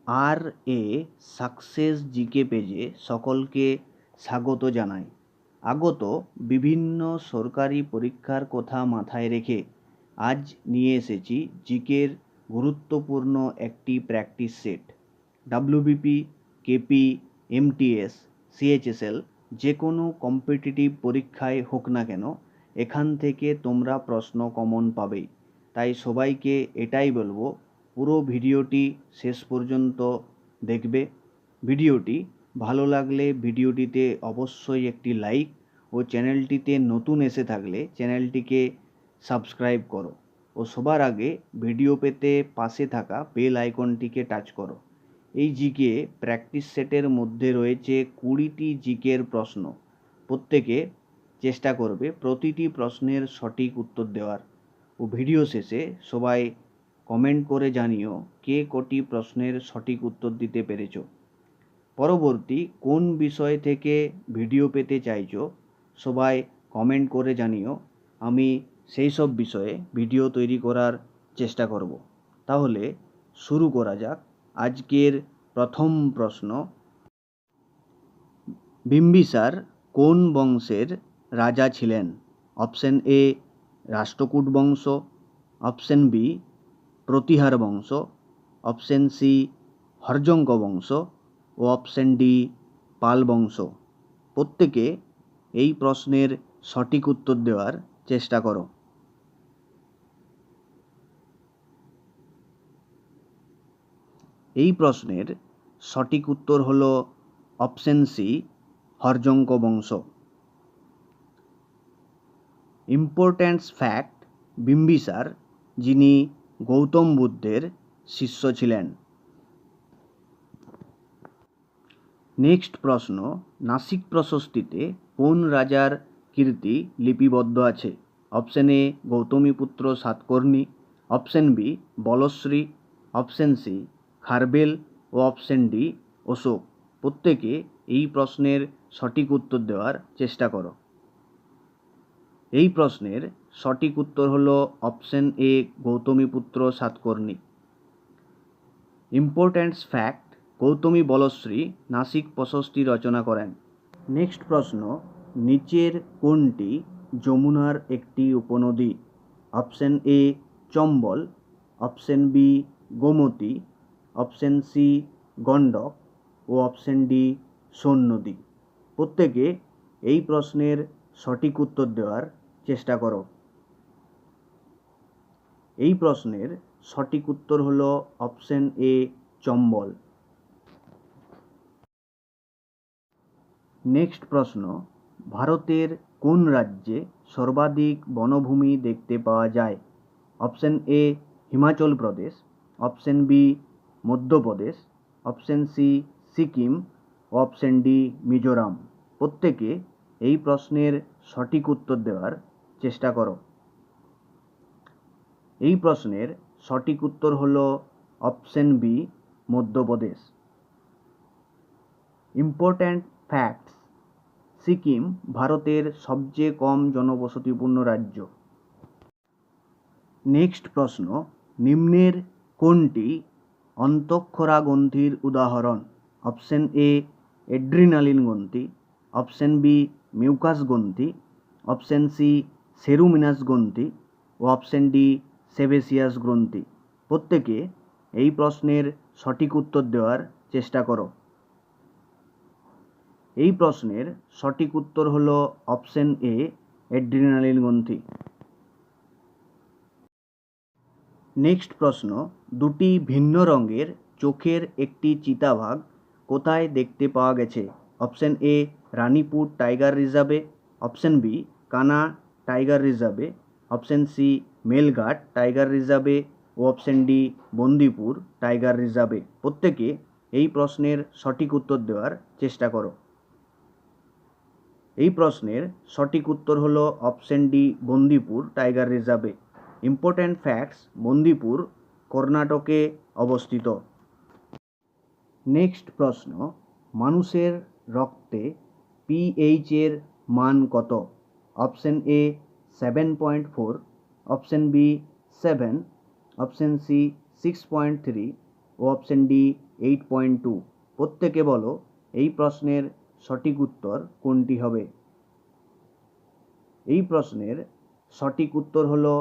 আর এ success GK পেজে সকলকে স্বাগত জানাই। আগত বিভিন্ন সরকারি পরীক্ষার কথা মাথায় রেখে আজ নিয়ে এসেছি জিকের গুরুত্বপূর্ণ একটি practice set. WBP, KP, MTS, CHSL যে কোনো কম্পিটিটিভ পরীক্ষায় হোক না কেন এখান থেকে তোমরা প্রশ্ন কমন পাবেই। তাই সবাইকে এটাই বলবো, পুরো ভিডিওটি শেষ পর্যন্ত দেখবে। ভিডিওটি ভালো লাগলে ভিডিওটিতে অবশ্যই একটি লাইক ও চ্যানেলটিতে নতুন এসে থাকলে চ্যানেলটিকে সাবস্ক্রাইব করো ও সবার আগে ভিডিও পেতে পাশে থাকা বেল আইকনটিকে টাচ করো। এই জিকে প্র্যাকটিস সেটের মধ্যে রয়েছে 20টি জিকের প্রশ্ন। প্রত্যেকে চেষ্টা করবে প্রতিটি প্রশ্নের সঠিক উত্তর দেওয়ার। ও ভিডিও শেষে সবাই কমেন্ট করে জানিও কে কটি প্রশ্নের সঠিক উত্তর দিতে পেরেছো। পরবর্তী কোন বিষয় থেকে ভিডিও পেতে চাইছো সবাই কমেন্ট করে জানিও, আমি সেই সব বিষয়ে ভিডিও তৈরি করার চেষ্টা করব। তাহলে শুরু করা যাক। আজকের প্রথম প্রশ্ন, বিম্বিসার কোন বংশের রাজা ছিলেন? অপশন এ রাষ্ট্রকূট বংশ, অপশন বি প্রতিহার বংশ, অপশন সি হর্যঙ্ক বংশ ও অপশন ডি পাল বংশ। প্রত্যেকে এই প্রশ্নের সঠিক উত্তর দেওয়ার চেষ্টা করো। এই প্রশ্নের সঠিক উত্তর হল অপশন সি হর্যঙ্ক বংশ। ইম্পর্ট্যান্ট ফ্যাক্ট, বিম্বিসার যিনি গৌতম বুদ্ধের শিষ্য ছিলেন। নেক্সট প্রশ্ন, নাসিক প্রশস্তিতে কোন রাজার কীর্তি লিপিবদ্ধ আছে? Option A Gautamiputra Satakarni, option B Balashri, option C Kharavela ও অপশন ডি অশোক। প্রত্যেকে এই প্রশ্নের সঠিক উত্তর দেওয়ার চেষ্টা করো। এই প্রশ্নের সঠিক উত্তর হল option A Gautamiputra Satakarni. Important fact, Gautami Balashri Nashik প্রশস্তি রচনা করেন। নেক্সট প্রশ্ন, নিচের কোনটি যমুনার একটি উপনদী? Option A Chambal, option B Gomti, option C Gandak ও অপশন ডি সোন নদী। প্রত্যেকে এই প্রশ্নের সঠিক উত্তর দেওয়ার চেষ্টা করো। এই প্রশ্নের সঠিক উত্তর হল অপশন এ চম্বল। নেক্সট প্রশ্ন, ভারতের কোন রাজ্যে সর্বাধিক বনভূমি দেখতে পাওয়া যায়? Option A Himachal Pradesh, option B Madhya Pradesh, option C Sikkim ও অপশন ডি মিজোরাম। প্রত্যেকে এই প্রশ্নের সঠিক উত্তর দেওয়ার চেষ্টা করো। এই প্রশ্নের সঠিক উত্তর হল option B Madhya Pradesh. Important facts, Sikkim ভারতের সবচেয়ে কম জনবসতিপূর্ণ রাজ্য। নেক্সট প্রশ্ন, নিম্নের কোনটি অন্তঃক্ষরা গ্রন্থির উদাহরণ? অপশন এ এড্রিনালিন গ্রন্থি, অপশন বি মিউকাস গ্রন্থি, অপশন সি সেরুমিনাস গ্রন্থি ও অপশন ডি সেবেসিয়াস গ্রন্থি। প্রত্যেকে এই প্রশ্নের সঠিক উত্তর দেওয়ার চেষ্টা করো। এই প্রশ্নের সঠিক উত্তর হল অপশন এ এড্রিনালিন গ্রন্থি। নেক্সট প্রশ্ন, দুটি ভিন্ন রঙের চোখের একটি চিতাবাঘ কোথায় দেখতে পাওয়া গেছে? অপশন এ রানীপুর টাইগার রিজার্ভে, অপশন বি কানা টাইগার রিজার্ভে, অপশন সি মেলঘাট টাইগার রিজার্ভে ও অপশন ডি বন্দিপুর টাইগার রিজার্ভে। প্রত্যেকে এই প্রশ্নের সঠিক উত্তর দেওয়ার চেষ্টা করো। এই প্রশ্নের সঠিক উত্তর হল অপশন ডি বন্দিপুর টাইগার রিজার্ভে। ইম্পর্ট্যান্ট ফ্যাক্টস, বন্দিপুর কর্ণাটকে অবস্থিত। নেক্সট প্রশ্ন, মানুষের রক্তে পিএইচ এর মান কত? Option A 7.4, option B 7, option C 6.3 ও অপশন ডি 8.2। প্রত্যেকে বলো এই প্রশ্নের সঠিক উত্তর কোনটি হবে। এই প্রশ্নের সঠিক উত্তর হলো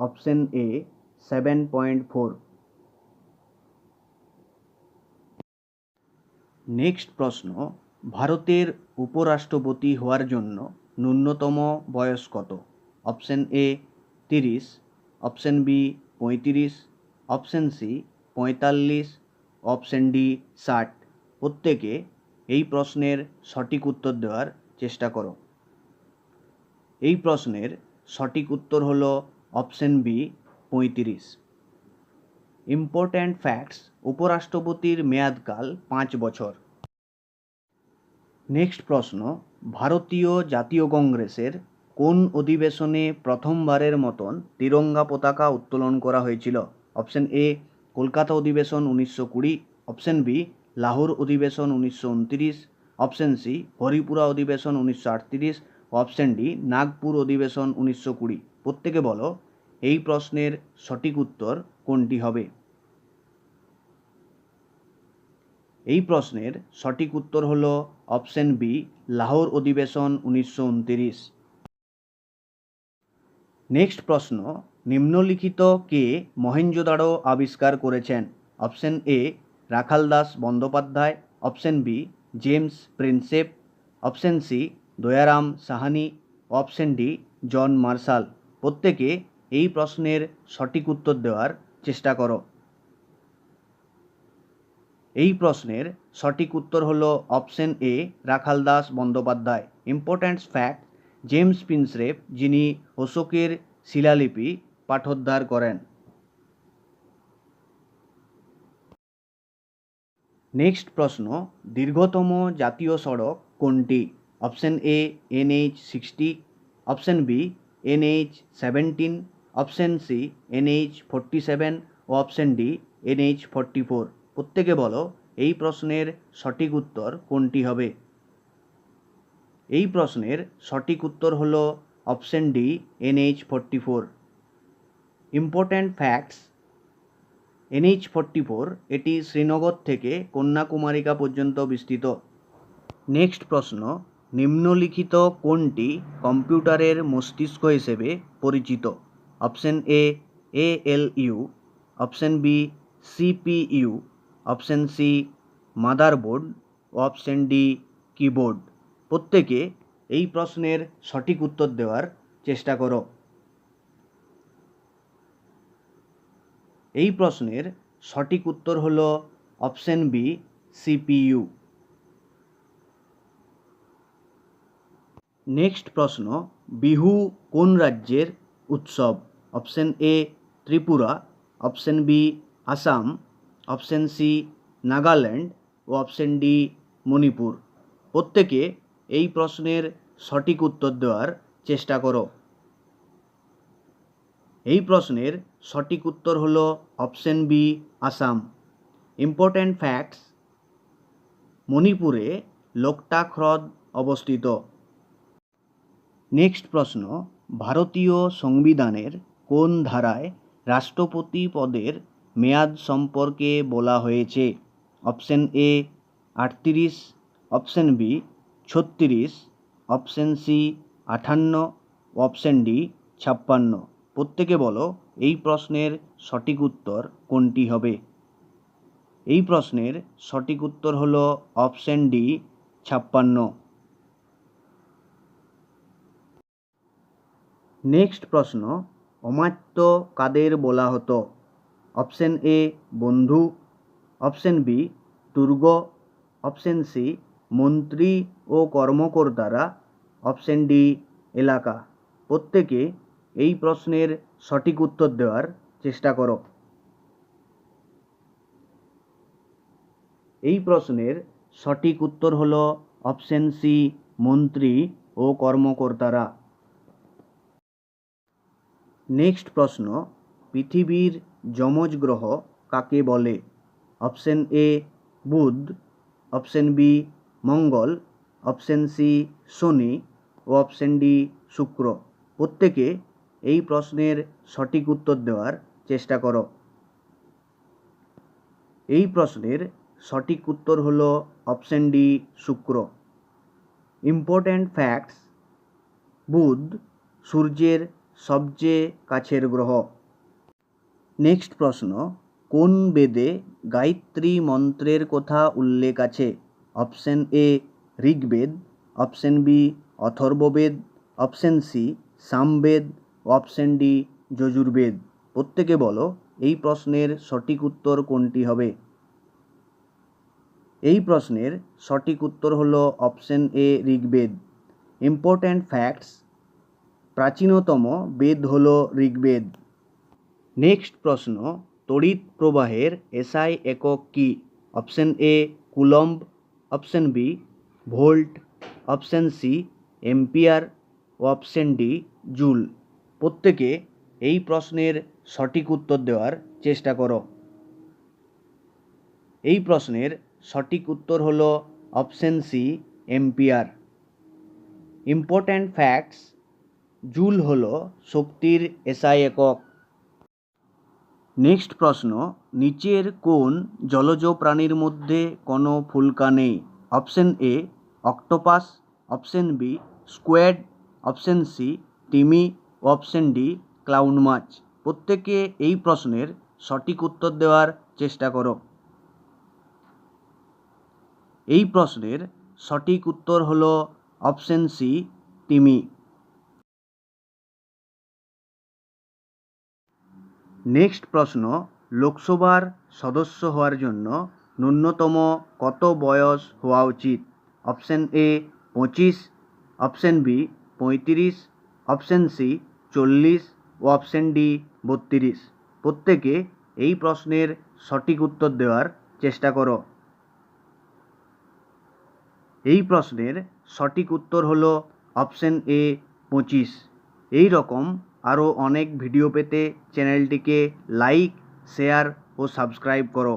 অপশন এ 7.4। নেক্সট প্রশ্ন, ভারতের উপরাষ্ট্রপতি হওয়ার জন্য ন্যূনতম বয়স কত? Option A 30, option B 35, option C 45, option D 60। প্রত্যেকে এই প্রশ্নের সঠিক উত্তর দেওয়ার চেষ্টা করো। এই প্রশ্নের সঠিক উত্তর হলো অপশন বি 35। ইম্পর্ট্যান্ট ফ্যাক্টস, উপরাষ্ট্রপতির মেয়াদকাল 5 বছর। নেক্সট প্রশ্ন, ভারতীয় জাতীয় কংগ্রেসের কোন অধিবেশনে প্রথমবারের মতন তিরঙ্গা পতাকা উত্তোলন করা হয়েছিল? অপশন এ কলকাতা অধিবেশন 1920, অপশন বি লাহোর অধিবেশন 1929, অপশন সি হরিপুরা অধিবেশন 1938, অপশন ডি নাগপুর অধিবেশন 1920। প্রত্যেকে বলো এই প্রশ্নের সঠিক উত্তর কোনটি হবে। এই প্রশ্নের সঠিক উত্তর হলো অপশন বি লাহোর অধিবেশন 1929। নেক্সট প্রশ্ন, নিম্নলিখিত কে মহেঞ্জোদাড়ো আবিষ্কার করেছেন? Option A Rakhaldas Bandyopadhyay, option B James Prinsep, option C Daya Ram Sahni, option D John Marshall. প্রত্যেকে এই প্রশ্নের সঠিক উত্তর দেওয়ার চেষ্টা করো। এই প্রশ্নের সঠিক উত্তর হলো option A Rakhaldas Bandyopadhyay. Important fact, James Prinsep যিনি অশোকের শিলালিপি পাঠোদ্ধার করেন। নেক্সট প্রশ্ন, দীর্ঘতম জাতীয় সড়ক কোনটি? Option A NH 60, option B NH 17, option C NH 47 ও অপশন ডি NH 44। প্রত্যেকে বলো এই প্রশ্নের সঠিক উত্তর কোনটি হবে। এই প্রশ্নের সঠিক উত্তর হলো option D NH 44। Important facts, NH 44 এটি শ্রীনগর থেকে কন্যাকুমারিকা পর্যন্ত বিস্তৃত। নেক্সট প্রশ্ন, নিম্নলিখিত কোনটি কম্পিউটারের মস্তিষ্ক হিসেবে পরিচিত? Option A ALU, option B CPU, option C motherboard ও অপশন ডি কিবোর্ড। প্রত্যেকে এই প্রশ্নের সঠিক উত্তর দেওয়ার চেষ্টা করো। এই প্রশ্নের সঠিক উত্তর হলো অপশন বি CPU। নেক্সট প্রশ্ন, বিহু কোন রাজ্যের উৎসব? Option A Tripura, option B Assam, option C Nagaland ও অপশন ডি মণিপুর। প্রত্যেকে এই প্রশ্নের সঠিক উত্তর দেওয়ার চেষ্টা করো। এই প্রশ্নের সঠিক উত্তর হলো option B Assam. Important facts, মণিপুরে লোকটাক হ্রদ অবস্থিত। নেক্সট প্রশ্ন, ভারতীয় সংবিধানের কোন ধারায় রাষ্ট্রপতি পদের মেয়াদ সম্পর্কে বলা হয়েছে? Option A 38, option B 36, option C 58, option D 56। প্রত্যেকে বলো এই প্রশ্নের সঠিক উত্তর কোনটি হবে। এই প্রশ্নের সঠিক উত্তর হলো অপশন ডি 56। নেক্সট প্রশ্ন, অমাত্য কাদের বলা হতো? অপশন এ বন্ধু, অপশন বি দুর্গ, অপশন সি মন্ত্রী ও কর্মকর্তারা, অপশন ডি এলাকা। প্রত্যেকে এই প্রশ্নের সঠিক উত্তর দেওয়ার চেষ্টা করো। এই প্রশ্নের সঠিক উত্তর হলো অপশন সি মন্ত্রী ও কর্মকর্তারা। নেক্সট প্রশ্ন, পৃথিবীর যমজ গ্রহ কাকে বলে? অপশন এ বুধ, অপশন বি মঙ্গল, অপশন সি শনি ও অপশন ডি শুক্র। প্রত্যেকে এই প্রশ্নের সঠিক উত্তর দেওয়ার চেষ্টা করো। এই প্রশ্নের সঠিক উত্তর হলো অপশন ডি শুক্র। ইম্পর্ট্যান্ট ফ্যাক্টস, বুধ সূর্যের সবচেয়ে কাছের গ্রহ। নেক্সট প্রশ্ন, কোন বেদে গায়ত্রী মন্ত্রের কথা উল্লেখ আছে? Option A Rigveda, option B Atharvaveda, option C Samaveda, option D Yajurveda. প্রত্যেকে বলো এই প্রশ্নের সঠিক উত্তর কোনটি হবে? এই প্রশ্নের সঠিক উত্তর হলো option A Rigveda. Important facts, প্রাচীনতম বেদ হলো ঋগ্বেদ। নেক্সট প্রশ্ন, তড়িৎ প্রবাহের এসআই একক কি? Option A coulomb, option B volt, option C ampere, option D joule. প্রত্যেকে এই প্রশ্নের সঠিক উত্তর দেওয়ার চেষ্টা করো। এই প্রশ্নের সঠিক উত্তর হলো option C ampere. Important facts, joule হলো শক্তির এসআই একক। নেক্সট প্রশ্ন, নিচের কোন জলজ প্রাণীর মধ্যে কোনো ফুলকা নেই? Option A octopus, option B squid, option C তিমি, অপশন ডি ক্লাউন মাছ। প্রত্যেকে এই প্রশ্নের সঠিক উত্তর দেওয়ার চেষ্টা করো। এই প্রশ্নের সঠিক উত্তর হলো অপশন সি তিমি। নেক্সট প্রশ্ন, লোকসভার সদস্য হওয়ার জন্য ন্যূনতম কত বয়স হওয়া উচিত? Option A 25, option B 35, option C 40 ও অপশন ডি 32। প্রত্যেকে এই প্রশ্নের সঠিক উত্তর দেওয়ার চেষ্টা করো। এই প্রশ্নের সঠিক উত্তর হলো অপশন এ 25। এই রকম আরও অনেক ভিডিও পেতে চ্যানেলটিকে লাইক, শেয়ার ও সাবস্ক্রাইব করো।